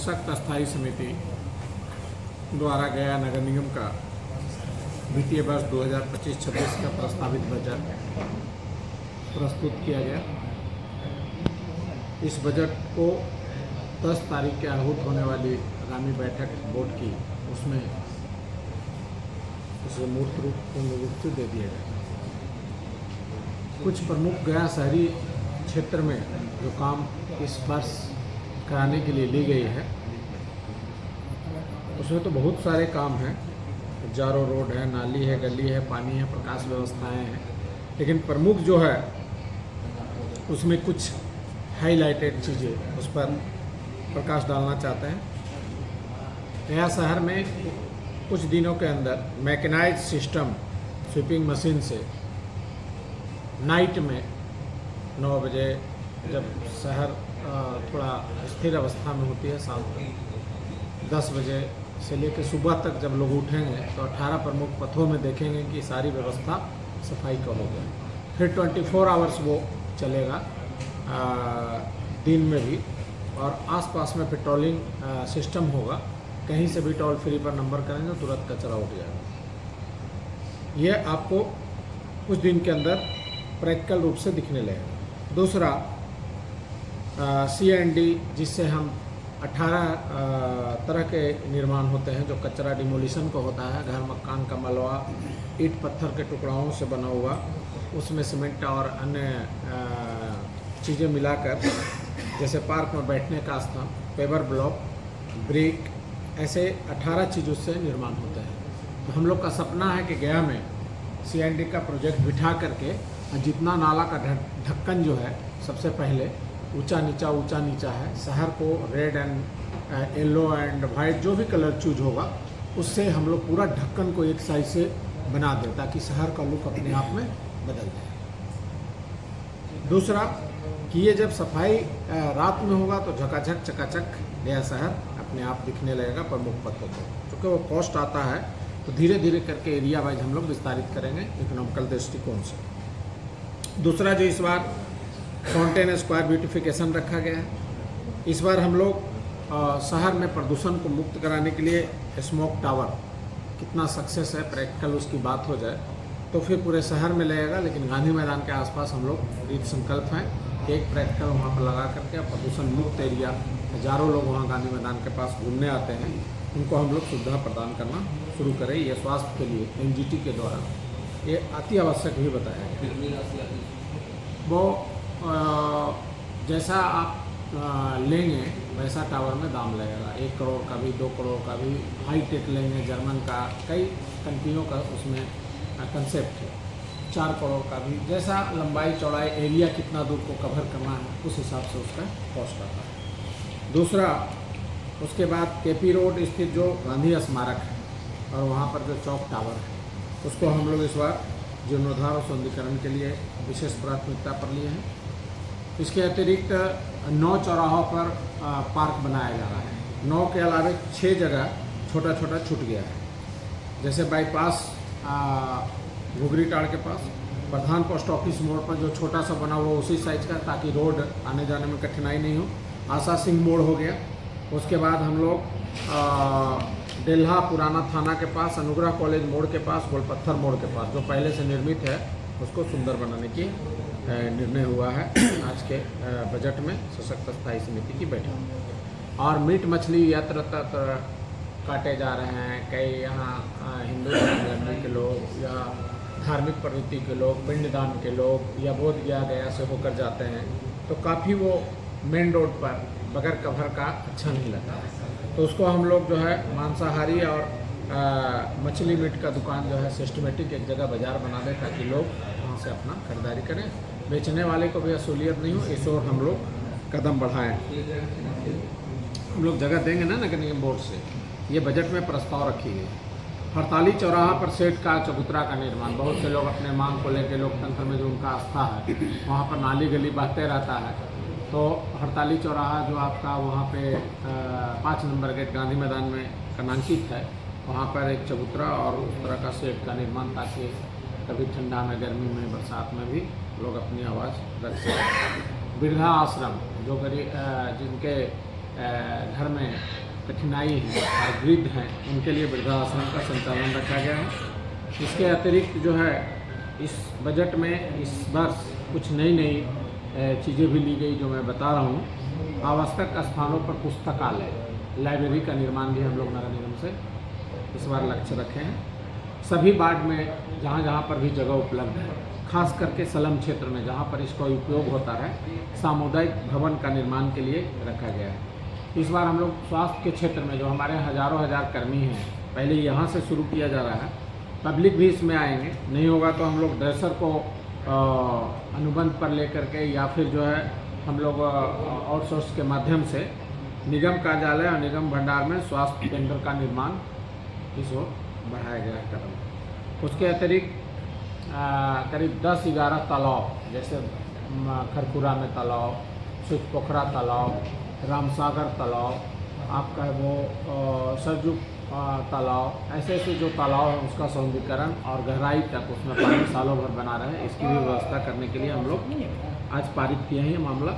सशक्त स्थायी समिति द्वारा गया नगर निगम का वित्तीय वर्ष 2025-26 का प्रस्तावित बजट प्रस्तुत किया गया। इस बजट को 10 तारीख के आहूत होने वाली आगामी बैठक बोर्ड की, उसमें उसे मूर्त रूप पूर्ण रूप से दे दिया गया। कुछ प्रमुख गया शहरी क्षेत्र में जो काम इस वर्ष कराने के लिए ली गई है, उसमें तो बहुत सारे काम हैं। जारो रोड है, नाली है, गली है, पानी है, प्रकाश व्यवस्थाएं हैं, लेकिन प्रमुख जो है उसमें कुछ हाईलाइटेड चीज़ें उस पर प्रकाश डालना चाहते हैं। नया शहर में कुछ दिनों के अंदर मैकेनाइज्ड सिस्टम स्वीपिंग मशीन से नाइट में 9 बजे जब शहर थोड़ा स्थिर अवस्था में होती है, शाम को 10 बजे से लेकर सुबह तक जब लोग उठेंगे तो 18 प्रमुख पथों में देखेंगे कि सारी व्यवस्था सफाई का हो गया। फिर 24 आवर्स वो चलेगा दिन में भी, और आसपास में पेट्रोलिंग सिस्टम होगा। कहीं से भी टोल फ्री पर नंबर करेंगे तो तुरंत कचरा उठ जाएगा। ये आपको कुछ दिन के अंदर प्रैक्टिकल रूप से दिखने लगेगा। दूसरा CND, जिससे हम 18 तरह के निर्माण होते हैं, जो कचरा डिमोलिशन को होता है, घर मकान का मलबा, ईंट पत्थर के टुकड़ाओं से बना हुआ, उसमें सीमेंट और अन्य चीज़ें मिलाकर, जैसे पार्क में बैठने का स्थान, पेवर ब्लॉक, ब्रिक, ऐसे 18 चीज़ों से निर्माण होते हैं। तो हम लोग का सपना है कि गया में CND का प्रोजेक्ट बिठा करके जितना नाला का ढक्कन जो है सबसे पहले ऊंचा नीचा है, शहर को red and yellow and white जो भी कलर चूज होगा उससे हम लोग पूरा ढक्कन को एक साइज से बना दें, ताकि शहर का लुक अपने आप में बदल जाए। दूसरा कि ये जब सफाई रात में होगा तो झकाझक चकाचक नया शहर अपने आप दिखने लगेगा प्रमुख पथों को। क्योंकि वो कॉस्ट आता है, तो धीरे धीरे करके एरिया वाइज हम लोग विस्तारित करेंगे इकोनॉमिकल दृष्टिकोण से। दूसरा जो इस बार फाउंटेन स्क्वायर ब्यूटिफिकेशन रखा गया है। इस बार हम लोग शहर में प्रदूषण को मुक्त कराने के लिए स्मोक टावर कितना सक्सेस है, प्रैक्टिकल उसकी बात हो जाए तो फिर पूरे शहर में लगेगा। लेकिन गांधी मैदान के आसपास हम लोग दृढ़ संकल्प हैं कि एक प्रैक्टिकल वहाँ पर लगा करके प्रदूषण मुक्त एरिया, हजारों लोग वहाँ गांधी मैदान के पास घूमने आते हैं, उनको हम लोग सुविधा प्रदान करना शुरू करें। ये स्वास्थ्य के लिए NGT के द्वारा ये अति आवश्यक भी बताया गया। वो जैसा आप लेंगे वैसा टावर में दाम लगेगा। 1 करोड़ का भी, 2 करोड़ का भी, हाई टेक लेंगे जर्मन का, कई कंट्रियों का उसमें कंसेप्ट है। 4 करोड़ का भी, जैसा लंबाई चौड़ाई एरिया कितना दूर को कवर करना है उस हिसाब से उसका कॉस्ट आता है। दूसरा, उसके बाद KP रोड स्थित जो गांधी स्मारक है और वहाँ पर जो चौक टावर है, उसको हम लोग इस बार जीर्णोद्धार और सौंदर्यीकरण के लिए विशेष प्राथमिकता पर लिए हैं। इसके अतिरिक्त 9 चौराहों पर पार्क बनाया जा रहा है। 9 के अलावा 6 जगह छोटा छोटा छूट गया है। जैसे बाईपास घुघरी टाड़ के पास, प्रधान पोस्ट ऑफिस मोड़ पर जो छोटा सा बना हुआ उसी साइज का, ताकि रोड आने जाने में कठिनाई नहीं हो। आशा सिंह मोड़ हो गया। उसके बाद हम लोग डेल्हा पुराना थाना के पास, अनुग्रह कॉलेज मोड़ के पास, गोलपत्थर मोड़ के पास, जो पहले से निर्मित है उसको सुंदर बनाने की निर्णय हुआ है आज के बजट में सशक्त स्थायी समिति की बैठक में। और मीट मछली यत्र तत्र काटे जा रहे हैं। कई यहाँ हिंदू धर्म के लोग या धार्मिक प्रवृत्ति के लोग, पिंडदान के लोग या बोध गया से होकर जाते हैं, तो काफ़ी वो मेन रोड पर बगैर कवर का अच्छा नहीं लगता है। तो उसको हम लोग जो है मांसाहारी और मछली मीट का दुकान जो है सिस्टमेटिक एक जगह बाजार बना दें, ताकि लोग वहाँ से अपना खरीदारी करें। बेचने वाले को भी असुलियत नहीं हो, इस ओर हम लोग कदम बढ़ाएं। हम लोग जगह देंगे ना नगर निगम बोर्ड से, ये बजट में प्रस्ताव रखी गई। हड़ताली चौराहा पर सेठ का चबूतरा का निर्माण, बहुत से लोग अपने मांग को लेकर लोकतंत्र में जो उनका आस्था है, वहाँ पर नाली गली बहते रहता है। तो हड़ताली चौराहा जो आपका वहाँ पे 5 नंबर गेट गांधी मैदान में नामांकित है, वहाँ पर एक चबूतरा और उस तरह का शेड का निर्माण, ताकि कभी ठंडा में, गर्मी में, बरसात में भी लोग अपनी आवाज़ रख सकें। वृद्धा आश्रम जो गरीब जिनके घर में कठिनाई है और वृद्ध हैं, उनके लिए वृद्धाश्रम का संचालन रखा गया है। इसके अतिरिक्त जो है इस बजट में इस वर्ष कुछ नई चीज़ें भी ली गई जो मैं बता रहा हूँ। आवश्यक स्थानों पर पुस्तकालय, लाइब्रेरी का निर्माण भी हम लोग नगर निगम से इस बार लक्ष्य रखे हैं। सभी वार्ड में जहाँ जहाँ पर भी जगह उपलब्ध है, खास करके स्लम क्षेत्र में जहाँ पर इसका उपयोग होता है, सामुदायिक भवन का निर्माण के लिए रखा गया है। इस बार हम लोग स्वास्थ्य के क्षेत्र में जो हमारे हज़ारों हज़ार कर्मी हैं, पहले यहाँ से शुरू किया जा रहा है, पब्लिक भी इसमें आएंगे। नहीं होगा तो हम लोग ड्रेसर को अनुबंध पर लेकर के या फिर जो है हम लोग आउटसोर्स के माध्यम से निगम कार्यालय और निगम भंडार में स्वास्थ्य केंद्र का निर्माण इसको बढ़ाया गया है कदम। उसके अतिरिक्त करीब 10-11 तालाब, जैसे खरपुरा में तालाब, सुखपोखरा तालाब, रामसागर तालाब, आपका वो सरजू तालाब, ऐसे जो तालाब है उसका सौंदर्यीकरण और गहराई तक उसमें पानी सालों भर बना रहे, इसकी भी व्यवस्था करने के लिए हम लोग आज पारित किए हैं ये मामला।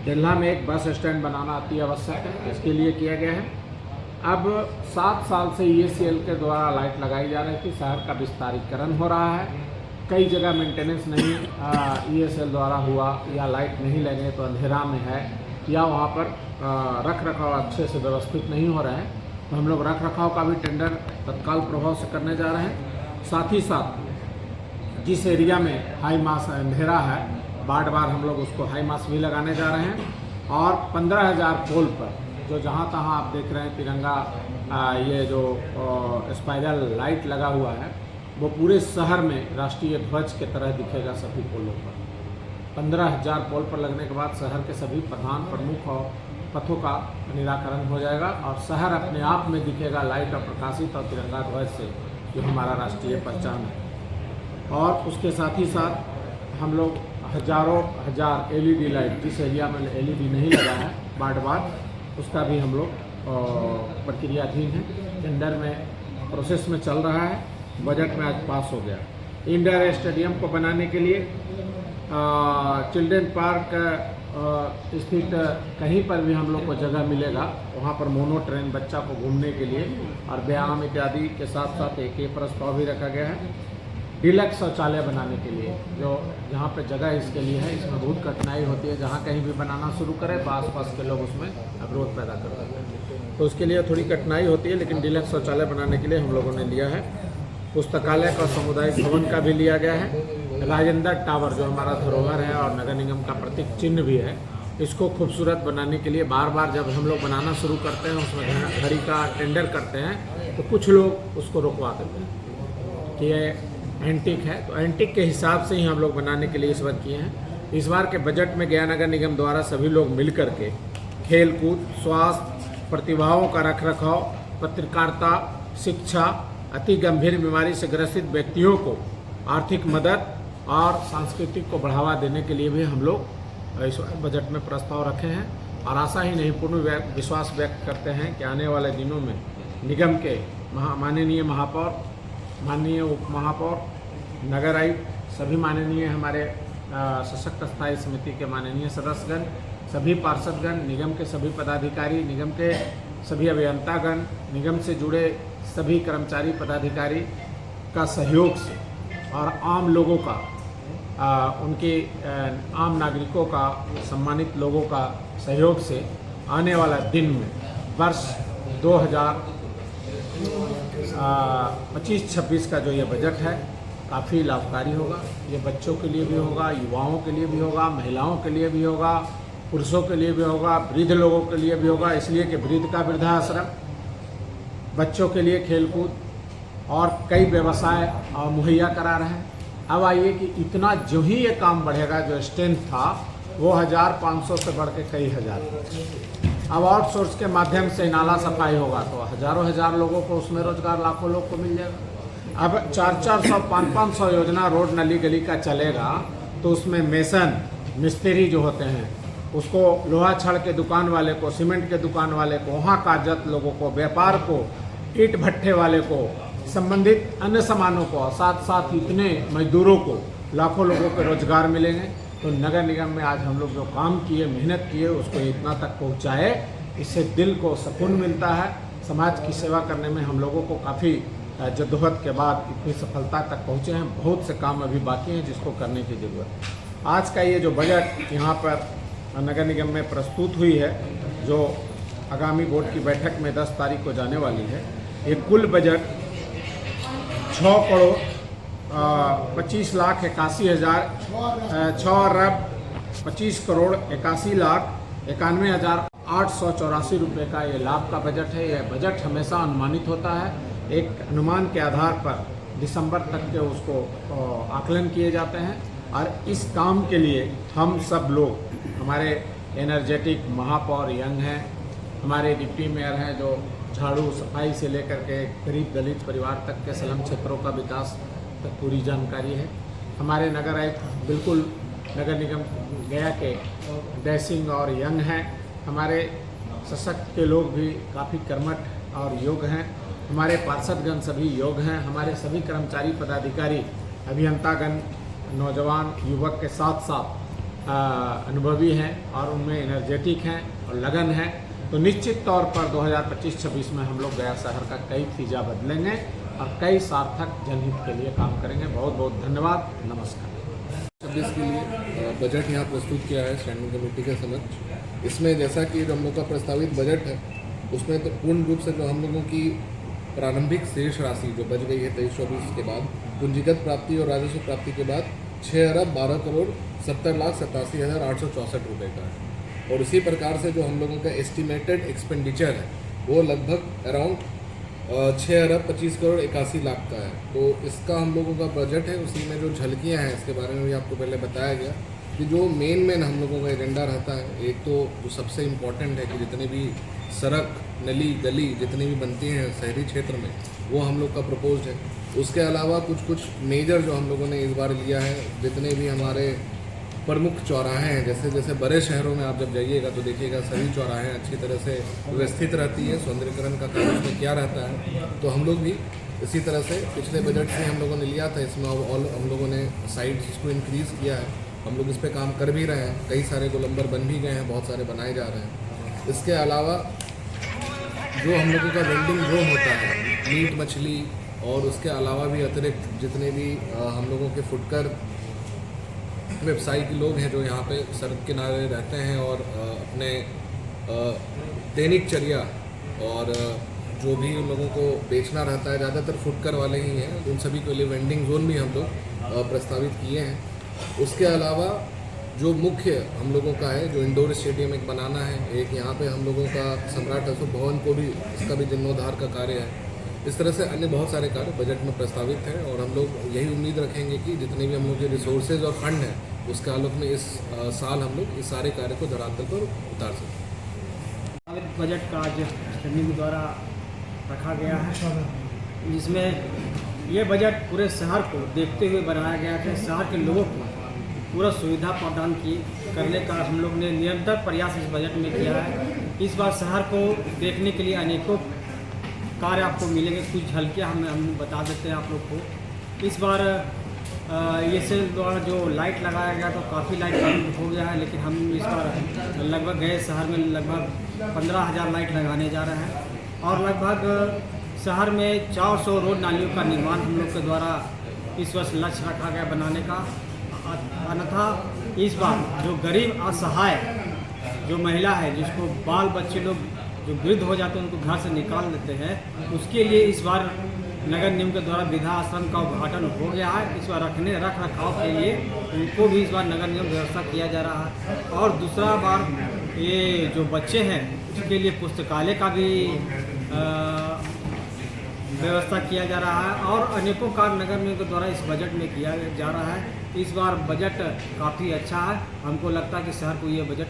डेल्हा में एक बस स्टैंड बनाना अति आवश्यक है, इसके लिए किया गया है। अब 7 साल से EACL के द्वारा लाइट लगाई जा रही थी, शहर का विस्तारीकरण हो रहा है, कई जगह मेंटेनेंस नहीं EACL द्वारा हुआ या लाइट नहीं लगे तो अंधेरा में है या वहाँ पर रख रखाव अच्छे से व्यवस्थित नहीं हो रहे हैं, तो हम लोग रख रखाव का भी टेंडर तत्काल प्रभाव से करने जा रहे हैं। साथ ही साथ जिस एरिया में हाई मास अंधेरा है, बार हम लोग उसको हाई मास भी लगाने जा रहे हैं। और 15,000 पोल पर जो जहाँ तहाँ आप देख रहे हैं तिरंगा ये जो स्पाइरल लाइट लगा हुआ है, वो पूरे शहर में राष्ट्रीय ध्वज के तरह दिखेगा सभी पोलों पर। 15,000 पोल पर लगने के बाद शहर के सभी प्रधान प्रमुख और पथों का निराकरण हो जाएगा और शहर अपने आप में दिखेगा लाइट और प्रकाशित और तिरंगा ध्वज से, जो हमारा राष्ट्रीय पहचान है। और उसके साथ ही साथ हम लोग हज़ारों हजार LED लाइट, जिस एरिया में LED नहीं लगा है वार्ड उसका भी हम लोग प्रक्रियाधीन है, टेंडर में प्रोसेस में चल रहा है, बजट में आज पास हो गया। इंडोर स्टेडियम को बनाने के लिए चिल्ड्रेन पार्क स्थित कहीं पर भी हम लोग को जगह मिलेगा, वहाँ पर मोनो ट्रेन बच्चा को घूमने के लिए और व्यायाम इत्यादि के साथ साथ एक प्रस्ताव भी रखा गया है। डिलक्स शौचालय बनाने के लिए जो जहाँ पे जगह इसके लिए है, इसमें बहुत कठिनाई होती है, जहाँ कहीं भी बनाना शुरू करें तो आसपास के लोग उसमें अवरोध पैदा कर देते हैं, तो उसके लिए थोड़ी कठिनाई होती है, लेकिन डिलक्स शौचालय बनाने के लिए हम लोगों ने लिया है। पुस्तकालय का सामुदायिक भवन का भी लिया गया है। राजेंद्र टावर जो हमारा धरोहर है और नगर निगम का प्रतीक चिन्ह भी है, इसको खूबसूरत बनाने के लिए बार जब हम लोग बनाना शुरू करते हैं, उसमें घड़ी का टेंडर करते हैं तो कुछ लोग उसको रुकवा देते हैं कि ये एंटिक है, तो एंटिक के हिसाब से ही हम लोग बनाने के लिए इस बार किए हैं। इस बार के बजट में गया नगर निगम द्वारा सभी लोग मिल करके खेल कूद, स्वास्थ्य, प्रतिभाओं का रखरखाव, पत्रकारिता, शिक्षा, अति गंभीर बीमारी से ग्रसित व्यक्तियों को आर्थिक मदद और सांस्कृतिक को बढ़ावा देने के लिए भी हम लोग इस बजट में प्रस्ताव रखे हैं। और आशा ही नहीं, पूर्ण विश्वास व्यक्त करते हैं कि आने वाले दिनों में निगम के माननीय महापौर, माननीय उप महापौर, नगर आयुक्त, सभी माननीय हमारे सशक्त स्थायी समिति के माननीय सदस्यगण, सभी पार्षदगण, निगम के सभी पदाधिकारी, निगम के सभी अभियंतागण, निगम से जुड़े सभी कर्मचारी पदाधिकारी का सहयोग से और आम लोगों का उनके आम नागरिकों का, सम्मानित लोगों का सहयोग से आने वाला दिन में वर्ष 2025-26 का जो ये बजट है काफ़ी लाभकारी होगा। ये बच्चों के लिए भी होगा, युवाओं के लिए भी होगा, महिलाओं के लिए भी होगा, पुरुषों के लिए भी होगा, वृद्ध लोगों के लिए भी होगा, इसलिए कि वृद्ध का वृद्धाश्रम, बच्चों के लिए खेलकूद और कई व्यवसाय मुहैया करा रहे हैं। अब आइए कि इतना जो ही ये काम बढ़ेगा, जो स्ट्रेंथ था वो 1500 से बढ़ के कई हज़ार, अब आउटसोर्स के माध्यम से नाला सफाई होगा तो हज़ारों हज़ार लोगों को उसमें रोजगार, लाखों लोग को मिल जाएगा। अब 400, 500 योजना रोड नली गली का चलेगा तो उसमें मेसन मिस्त्री जो होते हैं उसको, लोहा छड़ के दुकान वाले को, सीमेंट के दुकान वाले को, वहाँ काजत लोगों को, व्यापार को, ईंट भट्ठे वाले को, संबंधित अन्य सामानों को, साथ साथ इतने मजदूरों को, लाखों लोगों को रोजगार मिलेंगे। तो नगर निगम में आज हम लोग जो काम किए, मेहनत किए, उसको इतना तक पहुँचाए इससे दिल को सुकून मिलता है। समाज की सेवा करने में हम लोगों को काफ़ी जद्दोजहद के बाद इतनी सफलता तक पहुँचे हैं। बहुत से काम अभी बाकी हैं जिसको करने की ज़रूरत है। आज का ये जो बजट यहाँ पर नगर निगम में प्रस्तुत हुई है, जो आगामी बोर्ड की बैठक में 10 तारीख को जाने वाली है, ये कुल बजट 6 करोड़ 25 लाख 81 हज़ार 6 अरब 25 करोड़ 81 लाख 91,884 रुपये का ये लाभ का बजट है। यह बजट हमेशा अनुमानित होता है, एक अनुमान के आधार पर दिसंबर तक के उसको आकलन किए जाते हैं। और इस काम के लिए हम सब लोग, हमारे एनर्जेटिक महापौर यंग हैं, हमारे डिप्टी मेयर हैं जो झाड़ू सफाई से लेकर के गरीब दलित परिवार तक के स्लम क्षेत्रों का विकास तक पूरी जानकारी है। हमारे नगर आयुक्त बिल्कुल नगर निगम गया के डैशिंग और यंग हैं। हमारे सशक्त के लोग भी काफ़ी कर्मठ और योग्य हैं। हमारे पार्षदगण सभी योग्य हैं। हमारे सभी कर्मचारी पदाधिकारी अभियंतागण नौजवान युवक के साथ साथ अनुभवी हैं और उनमें एनर्जेटिक हैं और लगन है। तो निश्चित तौर पर 2025-26 में हम लोग गया शहर का कई फीजा बदलेंगे और कई सार्थक जनहित के लिए काम करेंगे। बहुत बहुत धन्यवाद। नमस्कार। 26 के लिए बजट यहाँ प्रस्तुत किया है स्टैंडिंग कमेटी के समक्ष। इसमें जैसा कि हम लोग का प्रस्तावित बजट है, उसमें तो पूर्ण रूप से जो हम लोगों की प्रारंभिक शेष राशि जो बच गई है 23-24 के बाद, पूंजीगत प्राप्ति और राजस्व प्राप्ति के बाद 6 अरब 12 करोड़ 70 लाख 87,864 रुपये का है। और इसी प्रकार से जो हम लोगों का एस्टिमेटेड एक्सपेंडिचर है वो लगभग अराउंड 6 अरब 25 करोड़ 81 लाख का है। तो इसका हम लोगों का बजट है, उसी में जो झलकियाँ हैं इसके बारे में भी आपको पहले बताया गया कि जो मेन हम लोगों का एजेंडा रहता है, एक तो जो सबसे इम्पॉर्टेंट है कि जितने भी सड़क नली गली जितनी भी बनती हैं शहरी क्षेत्र में, वो हम लोग का प्रपोज्ड है। उसके अलावा कुछ मेजर जो हम लोगों ने इस बार लिया है, जितने भी हमारे प्रमुख चौराहे हैं, जैसे जैसे बड़े शहरों में आप जब जाइएगा तो देखिएगा सभी चौराहे अच्छी तरह से व्यवस्थित रहती है, सौंदर्यीकरण का कार्य में क्या रहता है। तो हम लोग भी इसी तरह से पिछले बजट से हम लोगों ने लिया था, इसमें हम लोगों ने साइट्स को इंक्रीज़ किया है। हम लोग इस पर काम कर भी रहे हैं, कई सारे गोलंबर बन भी गए हैं, बहुत सारे बनाए जा रहे हैं। इसके अलावा जो हम लोगों का वेंडिंग जोन होता है, मीट मछली और उसके अलावा भी अतिरिक्त जितने भी हम लोगों के फुटकर व्यवसायिक लोग हैं जो यहाँ पे सड़क किनारे रहते हैं और अपने दैनिकचर्या और जो भी उन लोगों को बेचना रहता है, ज़्यादातर फुटकर वाले ही हैं, उन सभी के लिए वेंडिंग जोन भी हम लोग प्रस्तावित किए हैं। उसके अलावा जो मुख्य हम लोगों का है, जो इंडोर स्टेडियम एक बनाना है, एक यहाँ पे हम लोगों का सम्राट अशोक भवन को भी इसका भी जीर्णोद्धार का कार्य है। इस तरह से अन्य बहुत सारे कार्य बजट में प्रस्तावित हैं और हम लोग यही उम्मीद रखेंगे कि जितने भी हम लोग के रिसोर्सेज और फंड हैं उसके आलोक में इस साल हम लोग इस सारे कार्य को धरातल पर उतार सकें। बजट का आज स्टैंडिंग द्वारा रखा गया है, जिसमें ये बजट पूरे शहर को देखते हुए बनाया गया है। शहर के लोगों को पूरा सुविधा प्रदान करने का हम लोग ने निरंतर प्रयास इस बजट में किया है। इस बार शहर को देखने के लिए अनेकों कार्य आपको मिलेंगे। कुछ झलकियाँ हम बता देते हैं आप लोग को। इस बार ये सेल द्वारा जो लाइट लगाया गया तो काफ़ी लाइट बंद हो गया है, लेकिन हम इस बार लगभग गए शहर में लगभग 15,000 लाइट लगाने जा रहे हैं और लगभग शहर में 400 रोड नालियों का निर्माण हम लोग के द्वारा इस वर्ष लक्ष्य रखा गया बनाने का। अन्यथा इस बार जो गरीब असहाय जो महिला है, जिसको बाल बच्चे लोग जो वृद्ध हो जाते हैं उनको घर से निकाल देते हैं, उसके लिए इस बार नगर निगम के द्वारा वृद्धा आश्रम का उद्घाटन हो गया है। इस बार रख रखाव के लिए उनको भी इस बार नगर निगम व्यवस्था किया जा रहा है। और दूसरा बार ये जो बच्चे हैं उसके लिए पुस्तकालय का भी व्यवस्था किया जा रहा है और अनेकों कार्य नगर निगम के द्वारा इस बजट में किया जा रहा है। इस बार बजट काफ़ी अच्छा है। हमको लगता है कि शहर को ये बजट